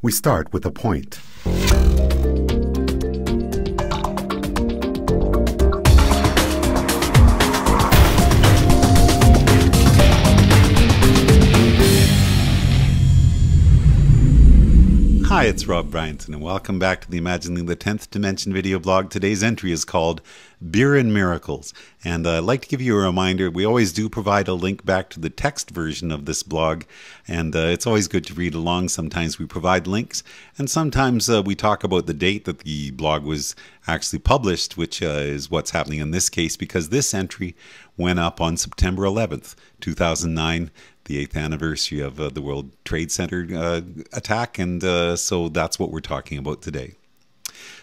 We start with a point. Hi, it's Rob Bryanton, and welcome back to the Imagining the 10th Dimension video blog. Today's entry is called Beer and Miracles, and I'd like to give you a reminder, we always do provide a link back to the text version of this blog, and it's always good to read along. Sometimes we provide links, and sometimes we talk about the date that the blog was actually published, which is what's happening in this case, because this entry went up on September 11th, 2009, the 8th anniversary of the World Trade Center attack, and so that's what we're talking about today.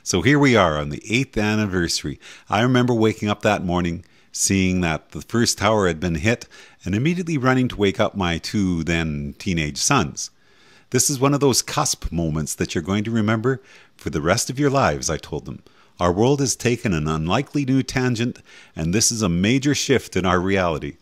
So here we are on the 8th anniversary. I remember waking up that morning, seeing that the first tower had been hit, and immediately running to wake up my two then teenage sons. This is one of those cusp moments that you're going to remember for the rest of your lives, I told them. Our world has taken an unlikely new tangent, and this is a major shift in our reality.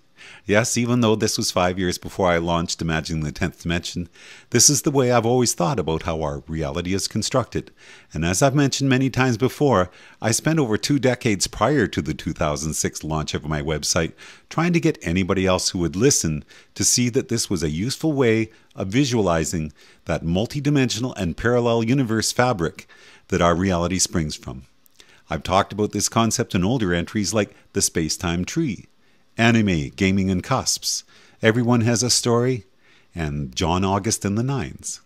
Yes, even though this was 5 years before I launched Imagining the 10th Dimension, this is the way I've always thought about how our reality is constructed. And as I've mentioned many times before, I spent over 2 decades prior to the 2006 launch of my website trying to get anybody else who would listen to see that this was a useful way of visualizing that multidimensional and parallel universe fabric that our reality springs from. I've talked about this concept in older entries like the space-time tree, anime, gaming, and cusps, Everyone Has a Story, and John August and the Nines.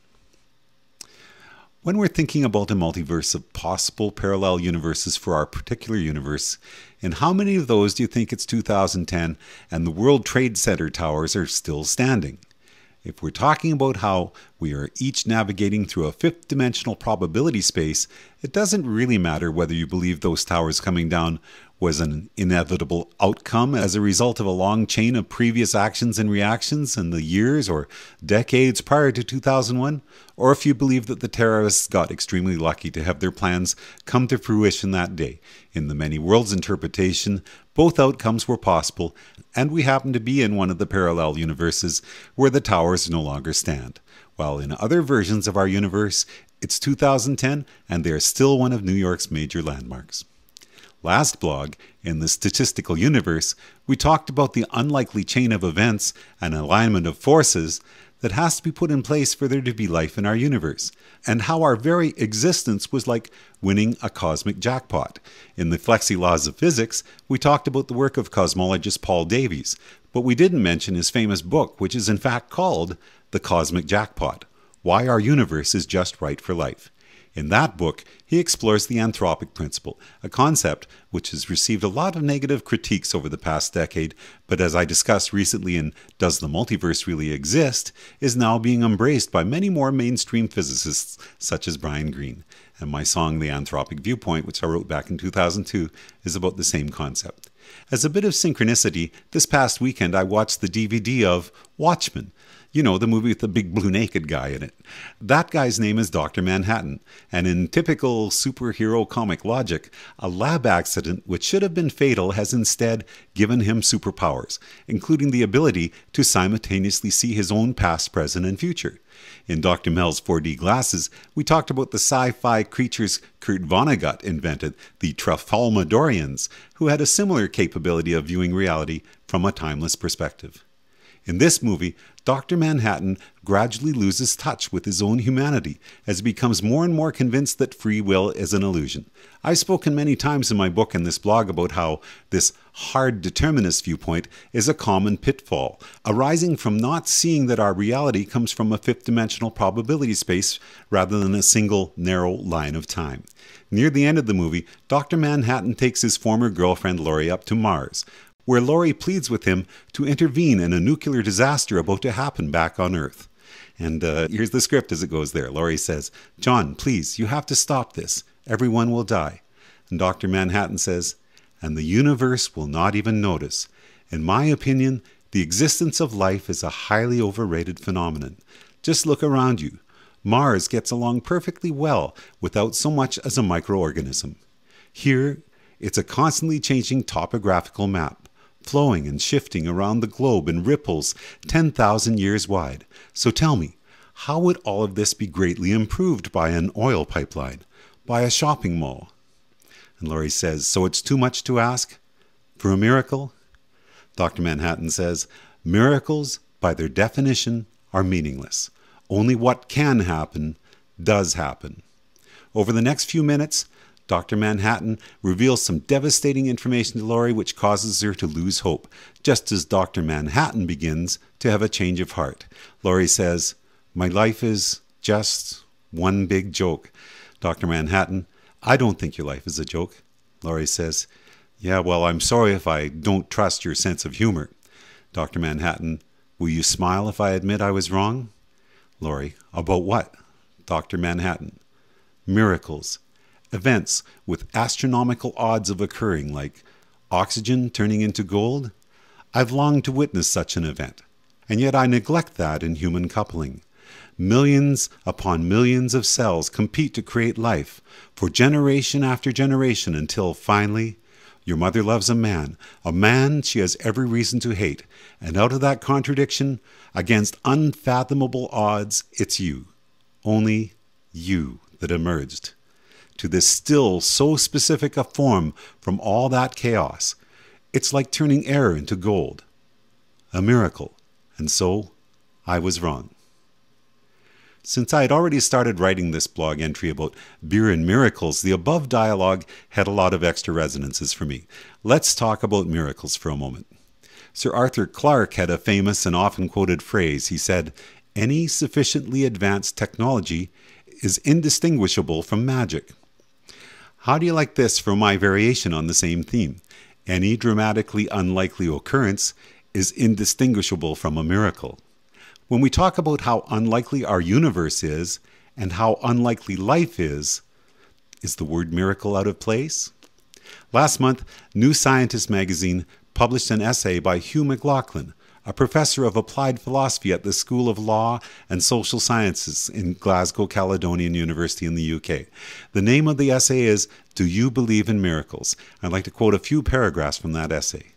When we're thinking about a multiverse of possible parallel universes for our particular universe, in how many of those do you think it's 2010 and the World Trade Center towers are still standing? If we're talking about how we are each navigating through a fifth dimensional probability space, it doesn't really matter whether you believe those towers coming down was an inevitable outcome as a result of a long chain of previous actions and reactions in the years or decades prior to 2001, or if you believe that the terrorists got extremely lucky to have their plans come to fruition that day. In the many worlds interpretation, both outcomes were possible, and we happen to be in one of the parallel universes where the towers no longer stand. While in other versions of our universe, it's 2010 and they are still one of New York's major landmarks. Last blog, in the statistical universe, we talked about the unlikely chain of events and alignment of forces that has to be put in place for there to be life in our universe, and how our very existence was like winning a cosmic jackpot. In the Flexi Laws of Physics, we talked about the work of cosmologist Paul Davies, but we didn't mention his famous book, which is in fact called The Cosmic Jackpot: Why Our Universe is Just Right for Life. In that book, he explores the anthropic principle, a concept which has received a lot of negative critiques over the past decade, but as I discussed recently in Does the Multiverse Really Exist?, is now being embraced by many more mainstream physicists such as Brian Greene. And my song, The Anthropic Viewpoint, which I wrote back in 2002, is about the same concept. As a bit of synchronicity, this past weekend I watched the DVD of Watchmen. You know, the movie with the big blue naked guy in it. That guy's name is Dr. Manhattan, and in typical superhero comic logic, a lab accident which should have been fatal has instead given him superpowers, including the ability to simultaneously see his own past, present, and future. In Dr. Mel's 4D glasses, we talked about the sci-fi creatures Kurt Vonnegut invented, the Tralfamadorians, who had a similar capability of viewing reality from a timeless perspective. In this movie, Dr. Manhattan gradually loses touch with his own humanity as he becomes more and more convinced that free will is an illusion. I've spoken many times in my book and this blog about how this hard determinist viewpoint is a common pitfall, arising from not seeing that our reality comes from a fifth-dimensional probability space rather than a single narrow line of time. Near the end of the movie, Dr. Manhattan takes his former girlfriend Laurie up to Mars, where Laurie pleads with him to intervene in a nuclear disaster about to happen back on Earth. And here's the script as it goes there. Laurie says, "John, please, you have to stop this. Everyone will die." And Dr. Manhattan says, "And the universe will not even notice. In my opinion, the existence of life is a highly overrated phenomenon. Just look around you. Mars gets along perfectly well without so much as a microorganism. Here, it's a constantly changing topographical map, flowing and shifting around the globe in ripples 10,000 years wide. So tell me, how would all of this be greatly improved by an oil pipeline, by a shopping mall? And Laurie says, so it's too much to ask for a miracle? Dr. Manhattan says, miracles, by their definition, are meaningless. Only what can happen does happen. Over the next few minutes, Dr. Manhattan reveals some devastating information to Laurie which causes her to lose hope, just as Dr. Manhattan begins to have a change of heart. Laurie says, my life is just one big joke. Dr. Manhattan, I don't think your life is a joke. Laurie says, yeah, well, I'm sorry if I don't trust your sense of humor. Dr. Manhattan, will you smile if I admit I was wrong? Laurie, about what? Dr. Manhattan, miracles. Events with astronomical odds of occurring, like oxygen turning into gold. I've longed to witness such an event, and yet I neglect that in human coupling. Millions upon millions of cells compete to create life for generation after generation until finally your mother loves a man she has every reason to hate, and out of that contradiction, against unfathomable odds, it's you, only you, that emerged. To this still so specific a form from all that chaos. It's like turning air into gold. A miracle. And so, I was wrong. Since I had already started writing this blog entry about beer and miracles, the above dialogue had a lot of extra resonances for me. Let's talk about miracles for a moment. Sir Arthur Clarke had a famous and often quoted phrase. He said, any sufficiently advanced technology is indistinguishable from magic. How do you like this for my variation on the same theme? Any dramatically unlikely occurrence is indistinguishable from a miracle. When we talk about how unlikely our universe is and how unlikely life is the word miracle out of place? Last month, New Scientist magazine published an essay by Hugh McLaughlin, a professor of applied philosophy at the School of Law and Social Sciences in Glasgow Caledonian University in the UK. The name of the essay is, Do You Believe in Miracles? I'd like to quote a few paragraphs from that essay.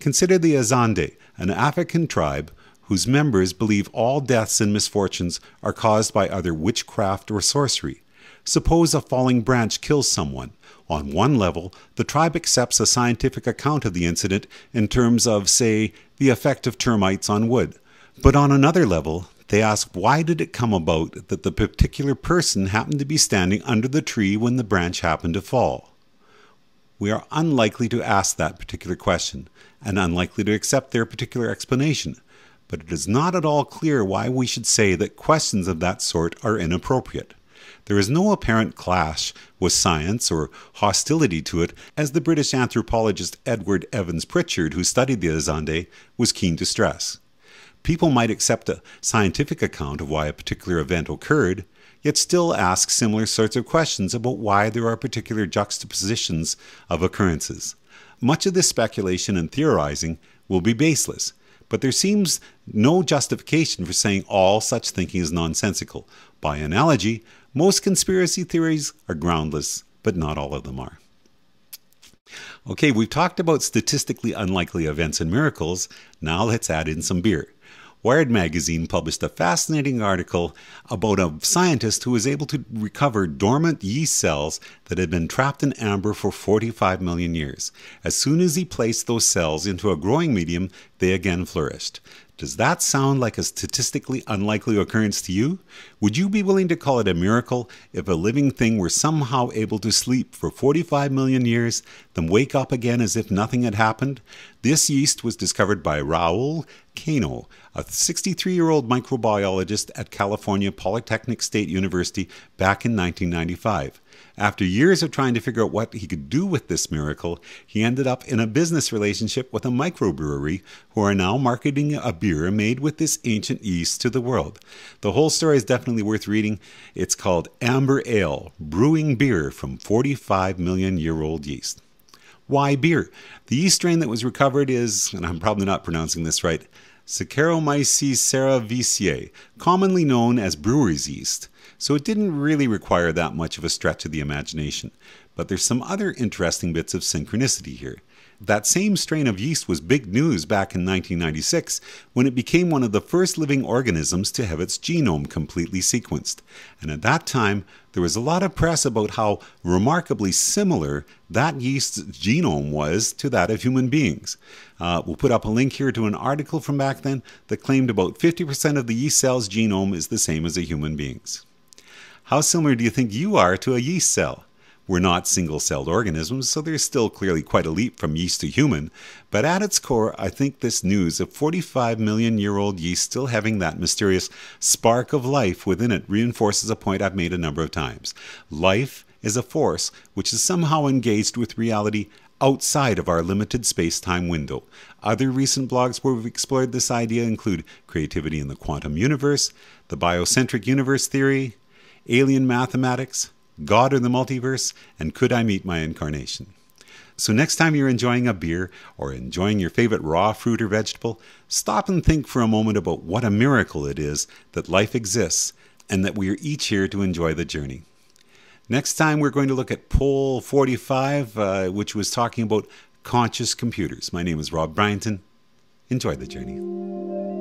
Consider the Azande, an African tribe whose members believe all deaths and misfortunes are caused by either witchcraft or sorcery. Suppose a falling branch kills someone. On one level, the tribe accepts a scientific account of the incident in terms of, say, the effect of termites on wood. But on another level, they ask why did it come about that the particular person happened to be standing under the tree when the branch happened to fall? We are unlikely to ask that particular question, and unlikely to accept their particular explanation. But it is not at all clear why we should say that questions of that sort are inappropriate. There is no apparent clash with science or hostility to it, as the British anthropologist Edward Evans Pritchard, who studied the Azande, was keen to stress. People might accept a scientific account of why a particular event occurred, yet still ask similar sorts of questions about why there are particular juxtapositions of occurrences. Much of this speculation and theorizing will be baseless, but there seems no justification for saying all such thinking is nonsensical. By analogy, most conspiracy theories are groundless, but not all of them are. Okay, we've talked about statistically unlikely events and miracles. Now let's add in some beer. Wired magazine published a fascinating article about a scientist who was able to recover dormant yeast cells that had been trapped in amber for 45 million years. As soon as he placed those cells into a growing medium, they again flourished. Does that sound like a statistically unlikely occurrence to you? Would you be willing to call it a miracle if a living thing were somehow able to sleep for 45 million years, then wake up again as if nothing had happened? This yeast was discovered by Raul Cano, a 63-year-old microbiologist at California Polytechnic State University back in 1995. After years of trying to figure out what he could do with this miracle, he ended up in a business relationship with a microbrewery who are now marketing a beer made with this ancient yeast to the world. The whole story is definitely worth reading. It's called Amber Ale, Brewing Beer from 45 million year old yeast. Why beer? The yeast strain that was recovered is, and I'm probably not pronouncing this right, Saccharomyces cerevisiae, commonly known as brewer's yeast. So it didn't really require that much of a stretch of the imagination. But there's some other interesting bits of synchronicity here. That same strain of yeast was big news back in 1996 when it became one of the first living organisms to have its genome completely sequenced. And at that time, there was a lot of press about how remarkably similar that yeast's genome was to that of human beings. We'll put up a link here to an article from back then that claimed about 50% of the yeast cell's genome is the same as a human being's. How similar do you think you are to a yeast cell? We're not single-celled organisms, so there's still clearly quite a leap from yeast to human. But at its core, I think this news of 45 million-year-old yeast still having that mysterious spark of life within it reinforces a point I've made a number of times. Life is a force which is somehow engaged with reality outside of our limited space-time window. Other recent blogs where we've explored this idea include Creativity in the Quantum Universe, the Biocentric Universe Theory, Alien Mathematics, God or the Multiverse, and Could I Meet My Incarnation? So next time you're enjoying a beer or enjoying your favorite raw fruit or vegetable, stop and think for a moment about what a miracle it is that life exists and that we are each here to enjoy the journey. Next time we're going to look at Poll 45, which was talking about conscious computers. My name is Rob Bryanton. Enjoy the journey.